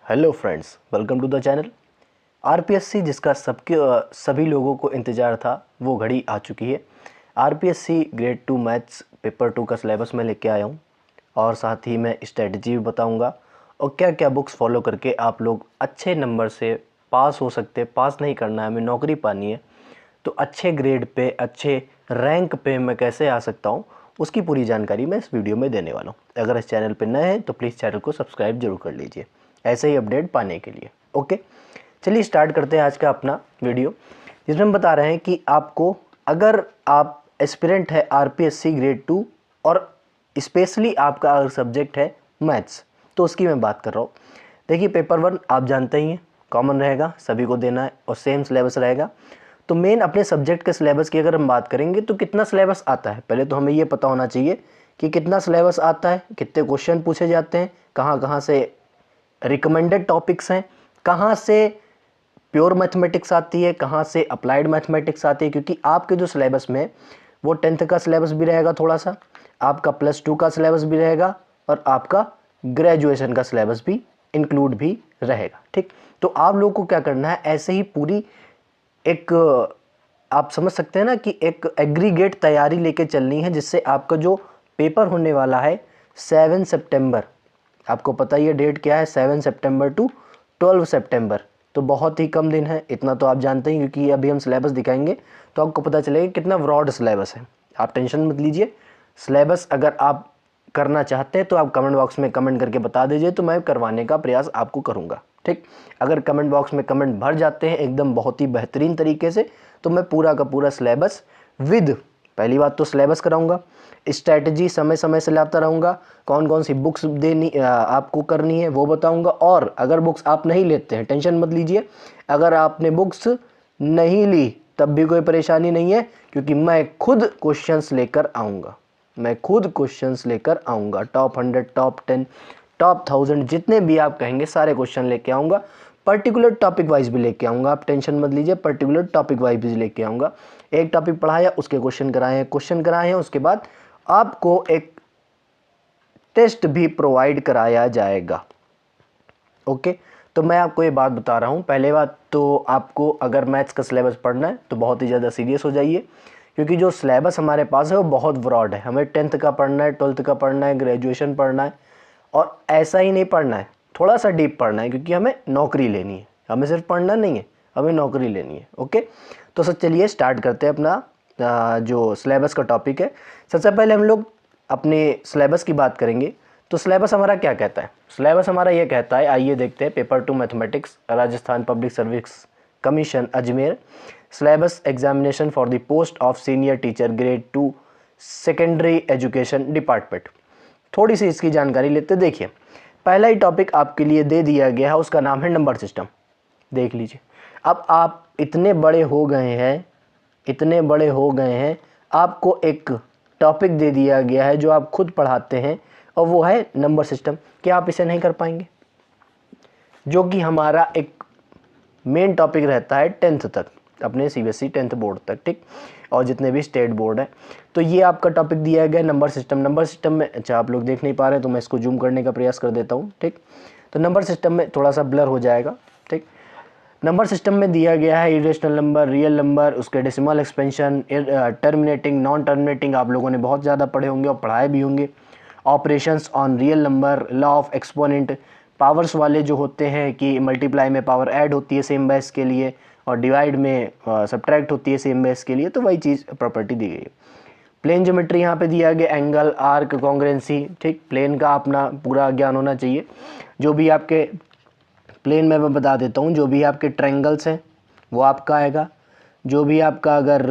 Hello friends, welcome to the channel. RPSC जिसका सभी लोगों को इंतज़ार था वो घड़ी आ चुकी है। आरपीएससी ग्रेड 2 मैथ्स पेपर 2 का सिलेबस मैं लेके आया हूँ और साथ ही मैं स्ट्रेटजी भी बताऊँगा और क्या क्या बुक्स फॉलो करके आप लोग अच्छे नंबर से पास हो सकते हैं। पास नहीं करना है, हमें नौकरी पानी है, तो अच्छे ग्रेड पे अच्छे रैंक पे मैं कैसे आ सकता हूँ उसकी पूरी जानकारी मैं इस वीडियो में देने वाला हूँ। अगर इस चैनल पे नए हैं तो प्लीज़ चैनल को सब्सक्राइब जरूर कर लीजिए ऐसे ही अपडेट पाने के लिए। ओके, चलिए स्टार्ट करते हैं आज का अपना वीडियो, जिसमें हम बता रहे हैं कि आपको अगर आप एस्पिरेंट है आरपीएससी ग्रेड 2 और स्पेशली आपका अगर सब्जेक्ट है मैथ्स, तो उसकी मैं बात कर रहा हूँ। देखिए, पेपर 1 आप जानते ही हैं, कॉमन रहेगा, सभी को देना है और सेम सिलेबस रहेगा। तो मेन अपने सब्जेक्ट के सिलेबस की अगर हम बात करेंगे तो कितना सिलेबस आता है, पहले तो हमें ये पता होना चाहिए कि कितना सिलेबस आता है, कितने क्वेश्चन पूछे जाते हैं, कहाँ कहाँ से रिकमेंडेड टॉपिक्स हैं, कहाँ से प्योर मैथमेटिक्स आती है, कहाँ से अप्लाइड मैथमेटिक्स आती है। क्योंकि आपके जो सिलेबस में वो 10th का सिलेबस भी रहेगा, थोड़ा सा आपका +2 का सिलेबस भी रहेगा और आपका ग्रेजुएशन का सिलेबस भी इंक्लूड भी रहेगा। ठीक, तो आप लोगों को क्या करना है, ऐसे ही पूरी एक आप समझ सकते हैं ना कि एक एग्रीगेट तैयारी लेके चलनी है, जिससे आपका जो पेपर होने वाला है 7 सितंबर, आपको पता ही है डेट क्या है, 7 सितंबर टू 12 सितंबर, तो बहुत ही कम दिन है, इतना तो आप जानते हैं। क्योंकि अभी हम सिलेबस दिखाएंगे तो आपको पता चलेगा कितना ब्रॉड सिलेबस है। आप टेंशन मत लीजिए, सिलेबस अगर आप करना चाहते हैं तो आप कमेंट बॉक्स में कमेंट करके बता दीजिए, तो मैं करवाने का प्रयास आपको करूंगा। ठीक, अगर कमेंट बॉक्स में कमेंट भर जाते हैं एकदम बहुत ही बेहतरीन तरीके से, तो मैं पूरा का पूरा सिलेबस विद, पहली बात तो सिलेबस कराऊंगा, स्ट्रैटेजी समय समय से लाता रहूँगा, कौन कौन सी बुक्स देनी आपको करनी है वो बताऊंगा। और अगर बुक्स आप नहीं लेते हैं, टेंशन मत लीजिए, अगर आपने बुक्स नहीं ली तब भी कोई परेशानी नहीं है, क्योंकि मैं खुद क्वेश्चंस लेकर आऊँगा, मैं खुद क्वेश्चंस लेकर आऊँगा। टॉप 100, टॉप 10, टॉप 1000 जितने भी आप कहेंगे सारे क्वेश्चन लेके आऊँगा। पर्टिकुलर टॉपिक वाइज भी लेके आऊँगा, आप टेंशन मत लीजिए, पर्टिकुलर टॉपिक वाइज भी लेके आऊँगा। एक टॉपिक पढ़ाया, उसके क्वेश्चन कराए हैं, उसके बाद आपको एक टेस्ट भी प्रोवाइड कराया जाएगा। ओके, तो मैं आपको ये बात बता रहा हूँ। पहले बात तो आपको अगर मैथ्स का सिलेबस पढ़ना है तो बहुत ही ज़्यादा सीरियस हो जाइए, क्योंकि जो सिलेबस हमारे पास है वो बहुत ब्रॉड है। हमें 10th का पढ़ना है, 12th का पढ़ना है, ग्रेजुएशन पढ़ना है, और ऐसा ही नहीं पढ़ना है, थोड़ा सा डीप पढ़ना है, क्योंकि हमें नौकरी लेनी है, हमें सिर्फ पढ़ना नहीं है, हमें नौकरी लेनी है। ओके, तो सर चलिए स्टार्ट करते हैं अपना जो सिलेबस का टॉपिक है। सबसे पहले हम लोग अपने सिलेबस की बात करेंगे। तो सिलेबस हमारा क्या कहता है, सिलेबस हमारा ये कहता है, आइए देखते हैं। Paper 2 mathematics, Rajasthan public service commission Ajmer, syllabus examination for the post of senior teacher grade 2 secondary education department. थोड़ी सी इसकी जानकारी लेते। देखिए, पहला ही टॉपिक आपके लिए दे दिया गया है, उसका नाम है नंबर सिस्टम। देख लीजिए, अब आप इतने बड़े हो गए हैं, इतने बड़े हो गए हैं, आपको एक टॉपिक दे दिया गया है जो आप खुद पढ़ाते हैं, और वो है नंबर सिस्टम। क्या आप इसे नहीं कर पाएंगे, जो कि हमारा एक मेन टॉपिक रहता है 10th तक, अपने सीबीएसई 10th बोर्ड तक। ठीक, और जितने भी स्टेट बोर्ड है, तो ये आपका टॉपिक दिया गया नंबर सिस्टम। नंबर सिस्टम में, अच्छा आप लोग देख नहीं पा रहे तो मैं इसको जूम करने का प्रयास कर देता हूँ। ठीक, तो नंबर सिस्टम में थोड़ा सा ब्लर हो जाएगा। ठीक, नंबर सिस्टम में दिया गया है इरेशनल नंबर, रियल नंबर, उसके decimal expansion, terminating, non terminating, आप लोगों ने बहुत ज़्यादा पढ़े होंगे और पढ़ाए भी होंगे। Operations on real number, law of exponent, powers वाले जो होते हैं कि मल्टीप्लाई में पावर ऐड होती है सेम बेस के लिए, और डिवाइड में सब्ट्रैक्ट होती है सेम बेस के लिए, तो वही चीज़ प्रॉपर्टी दी गई है। प्लेन ज्योमेट्री यहाँ पे दिया गया, एंगल, आर्क, कॉन्ग्रेंसी। ठीक, प्लेन का अपना पूरा ज्ञान होना चाहिए। जो भी आपके प्लेन में मैं बता देता हूँ, जो भी आपके ट्रायंगल्स हैं वो आपका आएगा, जो भी आपका अगर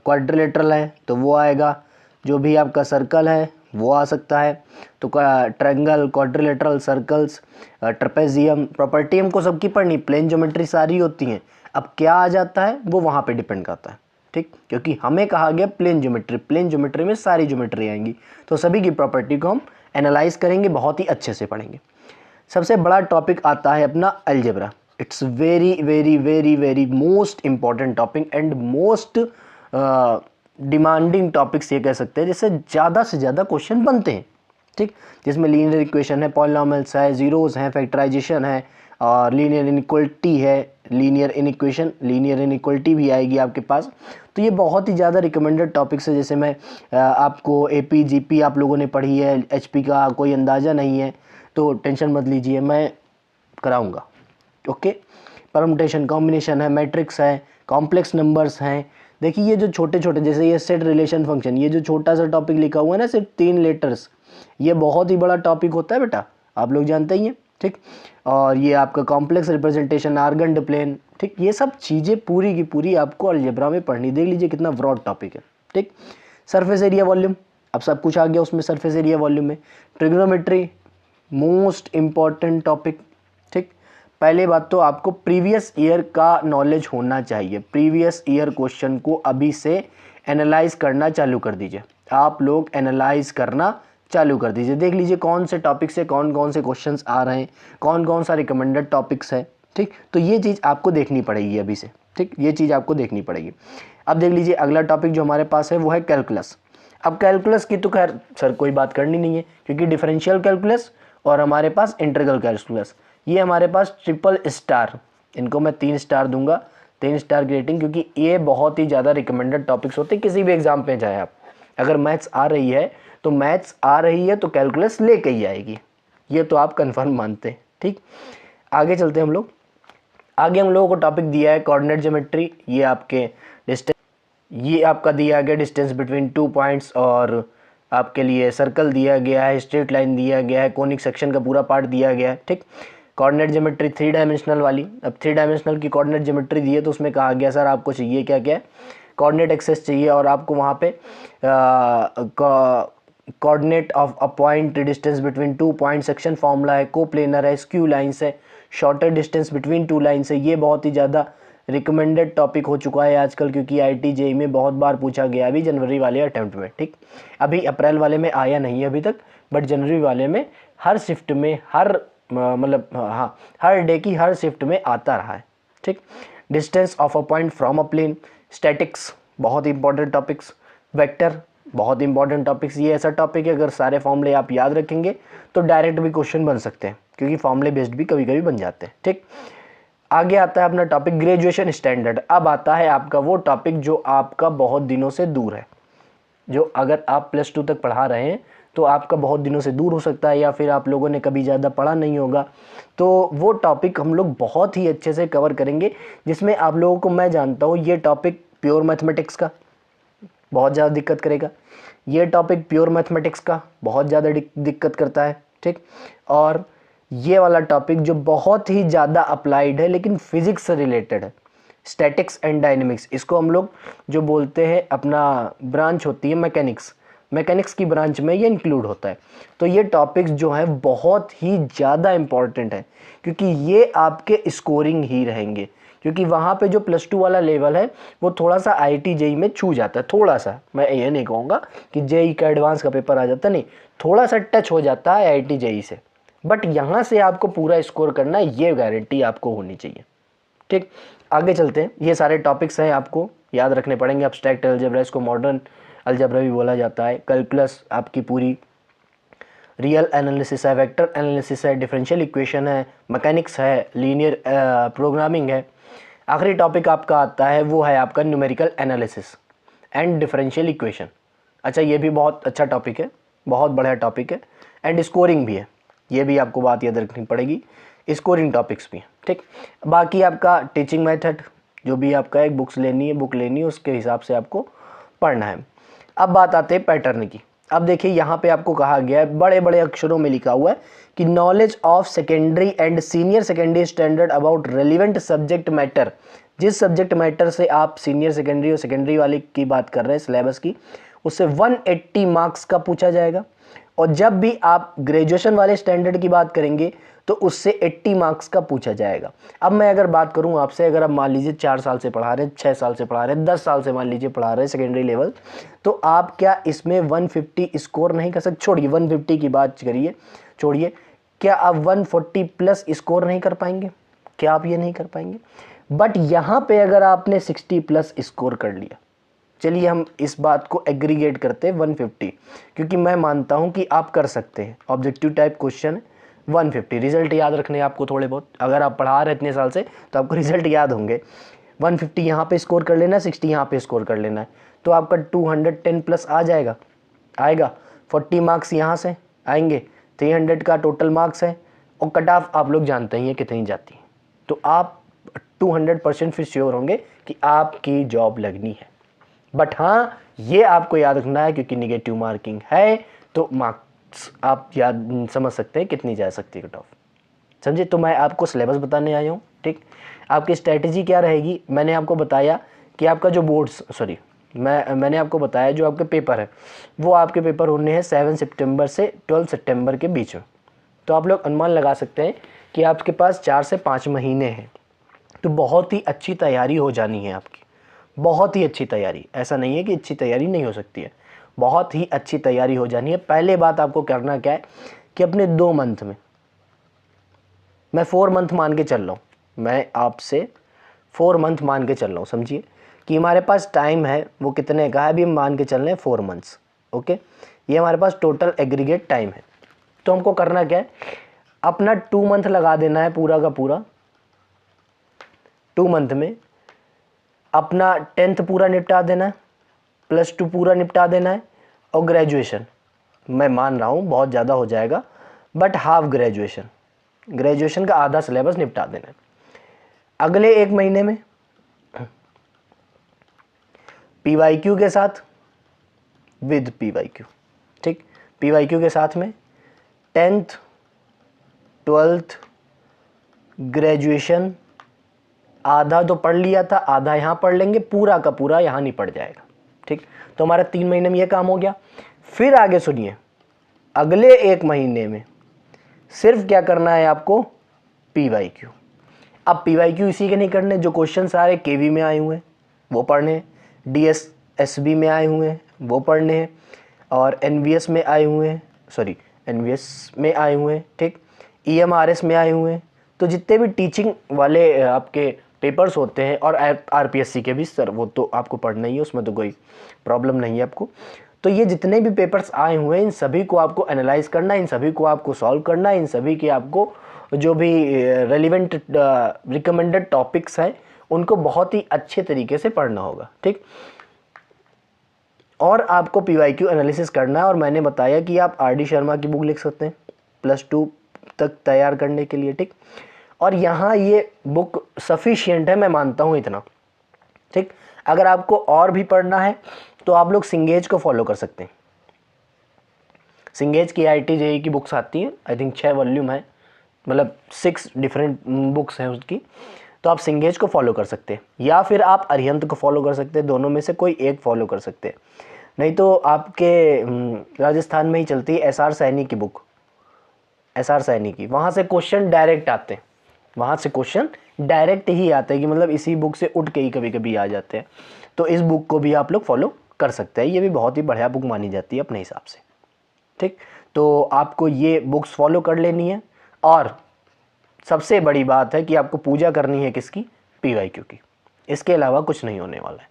क्वाड्रिलेटरल है तो वो आएगा, जो भी आपका सर्कल है वो आ सकता है। तो triangle, quadrilateral, circles, trapezium, property हमको सबकी पढ़नी, प्लेन ज्योमेट्री सारी होती हैं। अब क्या आ जाता है वो वहाँ पे डिपेंड करता है। ठीक, क्योंकि हमें कहा गया प्लेन ज्योमेट्री, प्लेन ज्योमेट्री में सारी ज्योमेट्री आएंगी, तो सभी की प्रॉपर्टी को हम एनालाइज करेंगे, बहुत ही अच्छे से पढ़ेंगे। सबसे बड़ा टॉपिक आता है अपना algebra. It's very very very very most important topic and most demanding topics ये कह सकते हैं, जिससे ज़्यादा से ज़्यादा क्वेश्चन बनते हैं। ठीक, जिसमें लीनियर इक्वेशन है, पॉलिनॉमियल्स है, जीरोस हैं, फैक्टराइजेशन है, और लीनियर इनइक्वलिटी है, लीनियर इनइक्वेशन, लीनियर इनइक्वलिटी भी आएगी आपके पास। तो ये बहुत ही ज़्यादा रिकमेंडेड टॉपिक्स है। जैसे मैं आपको एपी जीपी आप लोगों ने पढ़ी है, एचपी का कोई अंदाज़ा नहीं है तो टेंशन मत लीजिए, मैं कराऊंगा। ओके, परमुटेशन, कॉम्बिनेशन है, मैट्रिक्स है, कॉम्प्लेक्स नंबर्स हैं। देखिए ये जो छोटे छोटे, जैसे ये सेट रिलेशन फंक्शन, ये जो छोटा सा टॉपिक लिखा हुआ है ना, सिर्फ 3 लेटर्स, ये बहुत ही बड़ा टॉपिक होता है बेटा, आप लोग जानते ही हैं। ठीक, और ये आपका कॉम्प्लेक्स रिप्रेजेंटेशन, आर्गन प्लेन, ठीक, ये सब चीज़ें पूरी की पूरी आपको अलजेब्रा में पढ़नी। देख लीजिए कितना ब्रॉड टॉपिक है। ठीक, सरफेस एरिया वॉल्यूम, अब सब कुछ आ गया उसमें सरफेस एरिया वॉल्यूम में। Trigonometry, most important topic. ठीक, पहले बात तो आपको प्रीवियस ईयर का नॉलेज होना चाहिए। प्रीवियस ईयर क्वेश्चन को अभी से एनालाइज करना चालू कर दीजिए, आप लोग एनालाइज करना चालू कर दीजिए। देख लीजिए कौन से टॉपिक से कौन कौन से क्वेश्चंस आ रहे हैं, कौन कौन सा रिकमेंडेड टॉपिक्स है। ठीक, तो ये चीज़ आपको देखनी पड़ेगी अभी से। ठीक, ये चीज़ आपको देखनी पड़ेगी। अब देख लीजिए अगला टॉपिक जो हमारे पास है वो है कैलकुलस। अब कैलकुलस की तो खैर सर कोई बात करनी नहीं है, क्योंकि डिफरेंशियल कैलकुलस और हमारे पास इंटीग्रल कैलकुलस, ये हमारे पास ट्रिपल स्टार, इनको मैं 3 स्टार दूंगा, 3 स्टार की रेटिंग, क्योंकि ये बहुत ही ज़्यादा रिकमेंडेड टॉपिक्स होते हैं किसी भी एग्जाम पे जाए आप। अगर मैथ्स आ रही है तो मैथ्स आ रही है तो कैलकुलस लेके ही आएगी, ये तो आप कंफर्म मानते हैं। ठीक, आगे चलते हैं हम लोग। आगे हम लोगों को टॉपिक दिया है कोऑर्डिनेट ज्योमेट्री। ये आपके डिस्टेंस, ये आपका दिया गया डिस्टेंस बिटवीन 2 पॉइंट्स, और आपके लिए सर्कल दिया गया है, स्ट्रेट लाइन दिया गया है, कोनिक सेक्शन का पूरा पार्ट दिया गया है। ठीक, कोऑर्डिनेट ज्योमेट्री 3 डायमेंशनल वाली। अब 3 डायमेंशनल की कोऑर्डिनेट ज्योमेट्री दी है तो उसमें कहा गया सर आपको चाहिए क्या क्या, कोऑर्डिनेट एक्सेस चाहिए, और आपको वहाँ पे coordinate of a point, distance between 2 point, section formula है, कोप्लेनर है, स्क्यू लाइन्स है, शॉर्टर डिस्टेंस बिटवीन 2 लाइन्स है। ये बहुत ही ज़्यादा रिकमेंडेड टॉपिक हो चुका है आजकल, क्योंकि आईटी जेईई में बहुत बार पूछा गया अभी जनवरी वाले अटेम्प्ट में। ठीक, अभी अप्रैल वाले में आया नहीं है अभी तक, बट जनवरी वाले में हर शिफ्ट में, हर मतलब हाँ हर डे की हर शिफ्ट में आता रहा है। ठीक, distance of a point from a plane, statics बहुत इंपॉर्टेंट टॉपिक्स, वेक्टर बहुत इंपॉर्टेंट टॉपिक्स। ये ऐसा टॉपिक है अगर सारे फॉर्मूले आप याद रखेंगे तो डायरेक्ट भी क्वेश्चन बन सकते हैं, क्योंकि फॉर्मूले बेस्ड भी कभी कभी बन जाते हैं। ठीक, आगे आता है अपना टॉपिक ग्रेजुएशन स्टैंडर्ड। अब आता है आपका वो टॉपिक जो आपका बहुत दिनों से दूर है, जो अगर आप +2 तक पढ़ा रहे हैं तो आपका बहुत दिनों से दूर हो सकता है, या फिर आप लोगों ने कभी ज़्यादा पढ़ा नहीं होगा। तो वो टॉपिक हम लोग बहुत ही अच्छे से कवर करेंगे, जिसमें आप लोगों को, मैं जानता हूँ ये टॉपिक प्योर मैथमेटिक्स का बहुत ज़्यादा दिक्कत करेगा, ये टॉपिक प्योर मैथमेटिक्स का बहुत ज़्यादा दिक्कत करता है। ठीक, और ये वाला टॉपिक जो बहुत ही ज़्यादा अप्लाइड है लेकिन फिजिक्स से रिलेटेड है, स्टैटिक्स एंड डायनेमिक्स, इसको हम लोग जो बोलते हैं अपना ब्रांच होती है मैकेनिक्स, मैकेनिक्स की ब्रांच में ये इंक्लूड होता है। तो ये टॉपिक्स जो है बहुत ही ज़्यादा इम्पॉर्टेंट है, क्योंकि ये आपके स्कोरिंग ही रहेंगे, क्योंकि वहाँ पे जो +2 वाला लेवल है वो थोड़ा सा आईआईटी जेईई में छू जाता है, थोड़ा सा, मैं ये नहीं कहूँगा कि जेईई का एडवांस का पेपर आ जाता, नहीं, थोड़ा सा टच हो जाता है आईआईटी जेईई से, बट यहाँ से आपको पूरा स्कोर करना है, ये गारंटी आपको होनी चाहिए। ठीक, आगे चलते हैं। ये सारे टॉपिक्स हैं आपको याद रखने पड़ेंगे। एब्स्ट्रैक्ट अलजेब्रा, इसको मॉडर्न अलजेब्रा भी बोला जाता है। कैलकुलस आपकी पूरी, रियल एनालिसिस है, वेक्टर एनालिसिस है, डिफरेंशियल इक्वेशन है, मैकेनिक्स है, लीनियर प्रोग्रामिंग है। आखिरी टॉपिक आपका आता है वो है आपका numerical analysis and differential equation. अच्छा, ये भी बहुत अच्छा टॉपिक है, बहुत बढ़िया टॉपिक है, एंड स्कोरिंग भी है, ये भी आपको बात याद रखनी पड़ेगी, स्कोरिंग टॉपिक्स भी हैं। ठीक, बाकी आपका टीचिंग मेथड जो भी आपका एक बुक लेनी है उसके हिसाब से आपको पढ़ना है। अब बात आते हैं पैटर्न की। अब देखिए यहाँ पे आपको कहा गया है, बड़े बड़े अक्षरों में लिखा हुआ है कि knowledge of secondary and senior secondary standard about relevant subject matter. जिस सब्जेक्ट मैटर से आप सीनियर सेकेंडरी और सेकेंडरी वाले की बात कर रहे हैं सिलेबस की, उससे 180 मार्क्स का पूछा जाएगा। और जब भी आप ग्रेजुएशन वाले स्टैंडर्ड की बात करेंगे तो उससे 80 मार्क्स का पूछा जाएगा। अब मैं अगर बात करूं आपसे, अगर आप मान लीजिए 4 साल से पढ़ा रहे हैं, 6 साल से पढ़ा रहे हैं, 10 साल से मान लीजिए पढ़ा रहे हैं सेकेंडरी लेवल, तो आप क्या इसमें 150 स्कोर नहीं कर सकते? छोड़िए 150 की बात करिए, छोड़िए, क्या आप 140 प्लस स्कोर नहीं कर पाएंगे? क्या आप ये नहीं कर पाएंगे? बट यहाँ पे अगर आपने 60 प्लस स्कोर कर लिया, चलिए हम इस बात को एग्रीगेट करते हैं 150, क्योंकि मैं मानता हूं कि आप कर सकते हैं। ऑब्जेक्टिव टाइप क्वेश्चन, 150 रिजल्ट याद रखने आपको थोड़े बहुत, अगर आप पढ़ा रहे इतने साल से तो आपको रिजल्ट याद होंगे। 150 यहाँ पे स्कोर कर लेना है, 60 यहाँ पे स्कोर कर लेना है, तो आपका 210 प्लस आ जाएगा, आएगा। 40 मार्क्स यहाँ से आएंगे, 300 का टोटल मार्क्स है, और कट ऑफ आप लोग जानते ही हैं कितनी जाती है। तो आप 200% फिर श्योर होंगे कि आपकी जॉब लगनी है। बट हाँ, ये आपको याद रखना है क्योंकि निगेटिव मार्किंग है, तो मार्क्स आप याद समझ सकते हैं कितनी जा सकती है कट ऑफ, समझे। तो मैं आपको सिलेबस बताने आया हूँ, ठीक। आपकी स्ट्रैटेजी क्या रहेगी, मैंने आपको बताया कि आपका जो मैंने आपको बताया जो आपके पेपर है वो आपके पेपर होने हैं 7 सितंबर से 12 सितंबर के बीच में। तो आप लोग अनुमान लगा सकते हैं कि आपके पास 4 से 5 महीने हैं, तो बहुत ही अच्छी तैयारी हो जानी है आपकी, बहुत ही अच्छी तैयारी। ऐसा नहीं है कि अच्छी तैयारी नहीं हो सकती है, बहुत ही अच्छी तैयारी हो जानी है। पहले बात आपको करना क्या है कि अपने 2 मंथ में, मैं 4 मंथ मान के चल रहा हूँ, मैं आपसे 4 मंथ मान के चल रहा हूँ, समझिए कि हमारे पास टाइम है वो कितने का है, अभी हम मान के चल रहे हैं 4 मंथ्स, ओके। ये हमारे पास टोटल एग्रीगेट टाइम है। तो हमको करना क्या है, अपना 2 मंथ लगा देना है पूरा का पूरा। 2 मंथ में अपना 10th पूरा निपटा देना है, +2 पूरा निपटा देना है, और ग्रेजुएशन मैं मान रहा हूँ बहुत ज़्यादा हो जाएगा, बट हाफ ग्रेजुएशन का आधा सिलेबस निपटा देना है। अगले 1 महीने में PYQ के साथ, विद PYQ, ठीक। PYQ के साथ में 10th 12th ग्रेजुएशन आधा तो पढ़ लिया था, आधा यहाँ पढ़ लेंगे, पूरा का पूरा यहाँ नहीं पढ़ जाएगा, ठीक। तो हमारा 3 महीने में ये काम हो गया। फिर आगे सुनिए, अगले 1 महीने में सिर्फ क्या करना है आपको, PYQ। अब PYQ इसी के नहीं करने, जो क्वेश्चन सारे KV में आए हुए हैं वो पढ़ने हैं, DSSB में आए हुए हैं वो पढ़ने हैं, और NVS में आए हुए हैं, NVS में आए हुए हैं, ठीक। EMRS में आए हुए हैं। तो जितने भी टीचिंग वाले आपके पेपर्स होते हैं, और RPSC के भी सर, वो तो आपको पढ़ना ही है, उसमें तो कोई प्रॉब्लम नहीं है आपको। तो ये जितने भी पेपर्स आए हुए हैं इन सभी को आपको एनालाइज करना है, इन सभी को आपको सॉल्व करना है, इन सभी के आपको जो भी रेलिवेंट रिकमेंडेड टॉपिक्स हैं उनको बहुत ही अच्छे तरीके से पढ़ना होगा, ठीक। और आपको PYQ एनालिसिस करना है, और मैंने बताया कि आप RD शर्मा की बुक लिख सकते हैं +2 तक तैयार करने के लिए, ठीक। और यहाँ ये बुक सफिशिएंट है, मैं मानता हूँ इतना, ठीक। अगर आपको और भी पढ़ना है तो आप लोग सिंगेज को फॉलो कर सकते हैं। सिंगेज की IIT JEE की बुक्स आती हैं, आई थिंक 6 वॉल्यूम है, मतलब 6 डिफरेंट बुक्स हैं उसकी। तो आप सिंगेज को फॉलो कर सकते हैं, या फिर आप अरिहंत को फॉलो कर सकते हैं, दोनों में से कोई एक फॉलो कर सकते हैं। नहीं तो आपके राजस्थान में ही चलती है SR सैनी की बुक, SR सैनी की, वहाँ से क्वेश्चन डायरेक्ट आते हैं, वहाँ से क्वेश्चन डायरेक्ट ही आते हैं कि मतलब इसी बुक से उठ के ही कभी कभी आ जाते हैं। तो इस बुक को भी आप लोग फॉलो कर सकते हैं, ये भी बहुत ही बढ़िया बुक मानी जाती है अपने हिसाब से, ठीक। तो आपको ये बुक्स फॉलो कर लेनी है, और सबसे बड़ी बात है कि आपको पूजा करनी है किसकी, PYQ की, इसके अलावा कुछ नहीं होने वाला है,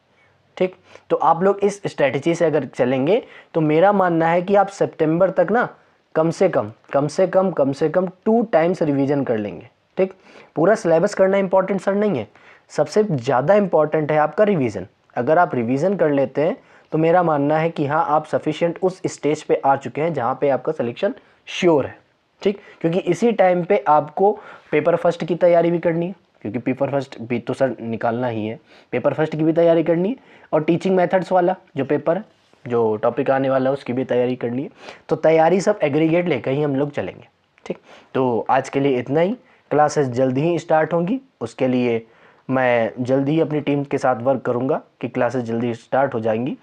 ठीक। तो आप लोग इस स्ट्रेटजी से अगर चलेंगे तो मेरा मानना है कि आप सितंबर तक ना कम से कम 2 टाइम्स रिवीजन कर लेंगे, ठीक। पूरा सिलेबस करना इंपॉर्टेंट सर नहीं है, सबसे ज़्यादा इंपॉर्टेंट है आपका रिवीजन। अगर आप रिवीजन कर लेते हैं तो मेरा मानना है कि हाँ, आप सफिशिएंट उस स्टेज पे आ चुके हैं जहाँ पे आपका सिलेक्शन श्योर है, ठीक। क्योंकि इसी टाइम पे आपको पेपर फर्स्ट की तैयारी भी करनी है, क्योंकि पेपर फर्स्ट भी तो सर निकालना ही है, पेपर फर्स्ट की भी तैयारी करनी है, और टीचिंग मेथड्स वाला जो पेपर है, जो टॉपिक आने वाला है उसकी भी तैयारी करनी है। तो तैयारी सब एग्रीगेट लेकर ही हम लोग चलेंगे, ठीक। तो आज के लिए इतना ही, क्लासेस जल्दी ही स्टार्ट होंगी, उसके लिए मैं जल्दी ही अपनी टीम के साथ वर्क करूँगा कि क्लासेस जल्दी स्टार्ट हो जाएंगी।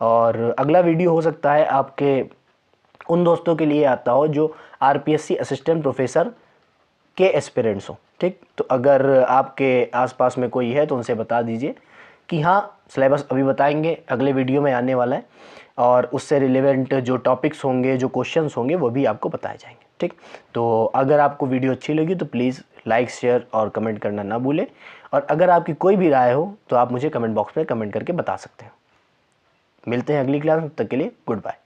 और अगला वीडियो हो सकता है आपके उन दोस्तों के लिए आता हो जो RPSC असिस्टेंट प्रोफेसर के एस्पिरेंट्स हो, ठीक। तो अगर आपके आसपास में कोई है तो उनसे बता दीजिए कि हाँ, सिलेबस अभी बताएंगे, अगले वीडियो में आने वाला है, और उससे रिलेवेंट जो टॉपिक्स होंगे, जो क्वेश्चंस होंगे वो भी आपको बताए जाएंगे, ठीक। तो अगर आपको वीडियो अच्छी लगी तो प्लीज़ लाइक, शेयर और कमेंट करना ना भूलें, और अगर आपकी कोई भी राय हो तो आप मुझे कमेंट बॉक्स में कमेंट करके बता सकते हैं। मिलते हैं अगली क्लास में, तब तक के लिए गुड बाय।